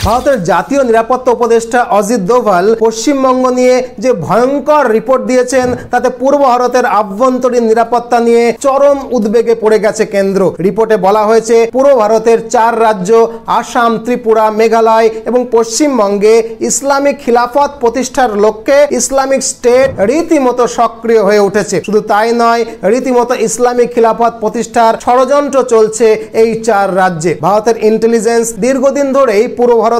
ভারতের জাতীয় নিরাপত্তা উপদেষ্টা অজিত দোভাল পশ্চিমবঙ্গ নিয়ে যে ভয়ঙ্কর রিপোর্ট দিয়েছেন তাতে পূর্ব ভারতের আভ্যন্তরীণ নিরাপত্তা নিয়ে চরম উদ্বেগে পড়ে গেছে কেন্দ্র। রিপোর্টে বলা হয়েছে পূর্ব ভারতের 4 রাজ্য আসাম, ত্রিপুরা, মেঘালয় এবং পশ্চিমবঙ্গে ইসলামিক খিলাফত প্রতিষ্ঠার লক্ষ্যে ইসলামিক স্টেট রীতিমতো সক্রিয় হয়ে উঠেছে। শুধু তাই নয়, রীতিমতো ইসলামিক খিলাফত প্রতিষ্ঠার ষড়যন্ত্র চলছে এই 4 রাজ্যে। ভারতের ইন্টেলিজেন্স দীর্ঘদিন ধরেই পূর্ব ভারতের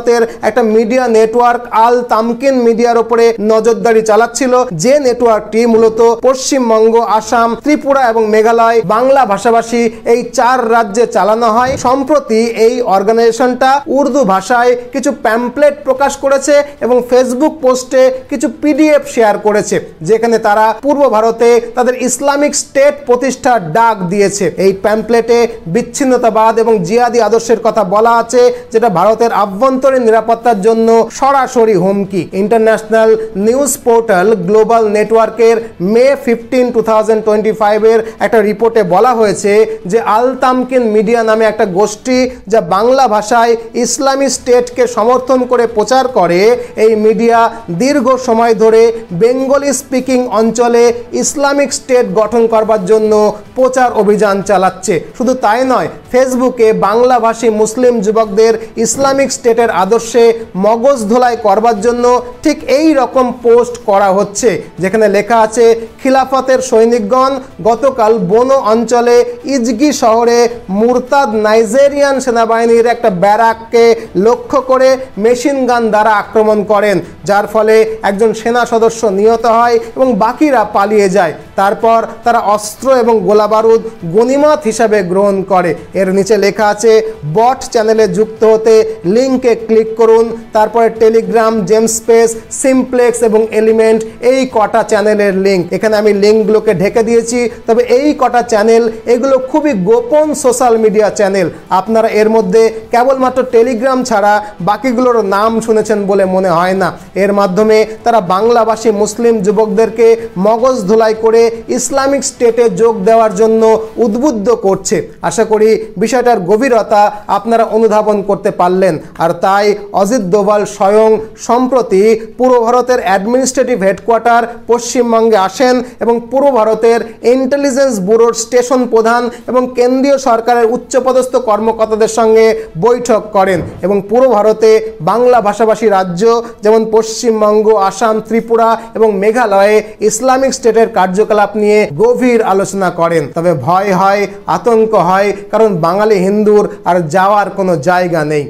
একটা মিডিয়া নেটওয়ার্ক আল তামকিন মিডিয়ার উপরে নজরদারি চালাচ্ছিল, যে নেটওয়ার্কটি মূলত পশ্চিমবঙ্গ, আসাম, ত্রিপুরা এবং মেঘালয় বাংলা ভাষাভাষী এই 4 রাজ্যে চালানো হয়। সম্প্রতি এই অর্গানাইজেশনটা উর্দু ভাষায় কিছু প্যাম্পলেট প্রকাশ করেছে এবং ফেসবুক পোস্টে কিছু পিডিএফ শেয়ার করেছে, যেখানে তারা পূর্ব ভারতে তাদের ইসলামিক স্টেট প্রতিষ্ঠার ডাক দিয়েছে। এই প্যাম্পলেটে বিচ্ছিন্নতাবাদ এবং জিহাদি আদর্শের কথা বলা আছে, যেটা ভারতের আভ্যন্তরীণ নিরাপত্তার জন্য সরাসরি হুমকি। ইন্টারন্যাশনাল নিউজ পোর্টাল গ্লোবাল নেটওয়ার্কের মে 15, 2025 এর একটা রিপোর্টে বলা হয়েছে যে আল তামকিন মিডিয়া নামে একটা গোষ্ঠী যা বাংলা ভাষায় ইসলামী স্টেটকে সমর্থন করে প্রচার করে, এই মিডিয়া দীর্ঘ সময় ধরে বেঙ্গলি স্পিকিং অঞ্চলে ইসলামিক স্টেট গঠন করবার জন্য প্রচার অভিযান চালাচ্ছে। শুধু তাই নয়, ফেসবুকে বাংলাভাষী মুসলিম যুবকদের ইসলামিক স্টেটের আদর্শে মগজ ধোলাই করবার জন্য ঠিক এই রকম পোস্ট করা হচ্ছে, যেখানে লেখা আছে খিলাফতের সৈনিকগণ গতকাল বোনো অঞ্চলে ইজগি শহরে মুরতাদ নাইজেরিয়ান সেনাবাহিনীর একটা ব্যারাককে লক্ষ্য করে মেশিন গান দ্বারা আক্রমণ করেন, যার ফলে একজন সেনা সদস্য নিহত হয় এবং বাকিরা পালিয়ে যায়। তারপর তারা অস্ত্র এবং গোলাবারুদ গনিমত হিসাবে গ্রহণ করে। এর নিচে লেখা আছে বট চ্যানেলে যুক্ত হতে লিঙ্কে ক্লিক করুন। তারপরে টেলিগ্রাম, জেমস্পেস, সিমপ্লেক্স এবং এলিমেন্ট, এই কটা চ্যানেলের লিঙ্ক। এখানে আমি লিঙ্কগুলোকে ঢেকে দিয়েছি, তবে এই কটা চ্যানেল এগুলো খুবই গোপন সোশ্যাল মিডিয়া চ্যানেল। আপনারা এর মধ্যে কেবলমাত্র টেলিগ্রাম ছাড়া বাকিগুলোর নাম শুনেছেন বলে মনে হয় না। এর মাধ্যমে তারা বাংলাভাষী মুসলিম যুবকদেরকে মগজ ধোলাই করে ইসলামিক স্টেটে যোগ দেওয়ার জন্য উদ্বুদ্ধ করছে। আশা করি বিষয়টার গভীরতা আপনারা অনুধাবন করতে পারলেন। আর তাই অজিত দোভাল স্বয়ং সম্প্রতি পূর্ব ভারতের অ্যাডমিনিস্ট্রেটিভ হেডকোয়ার্টার পশ্চিমবঙ্গে আসেন এবং পূর্ব ভারতের ইন্টেলিজেন্স ব্যুরোর স্টেশন প্রধান এবং কেন্দ্রীয় সরকারের উচ্চপদস্থ কর্মকর্তাদের সঙ্গে বৈঠক করেন এবং পূর্ব ভারতে বাংলা ভাষাভাষী রাজ্য যেমন পশ্চিমবঙ্গ, আসাম, ত্রিপুরা এবং মেঘালয়ে ইসলামিক স্টেটের কার্যকলাপ নিয়ে গভীর আলোচনা করেন। তবে ভয় হয়, আতঙ্ক হয়, কারণ বাঙালি হিন্দুর আর যাওয়ার কোনো জায়গা নেই।